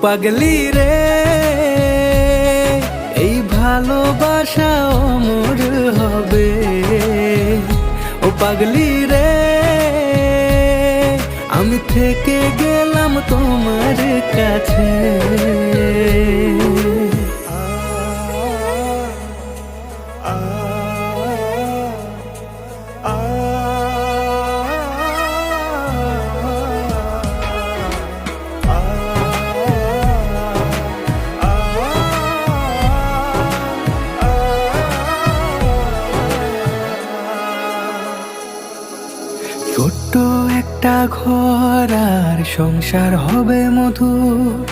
পাগলি রে, এই ভালোবাসা অমর হবে। ও পাগলি রে, আমি থেকে গেলাম তোমার কাছে। ছোট্ট একটা ঘর আর সংসার হবে মধুর,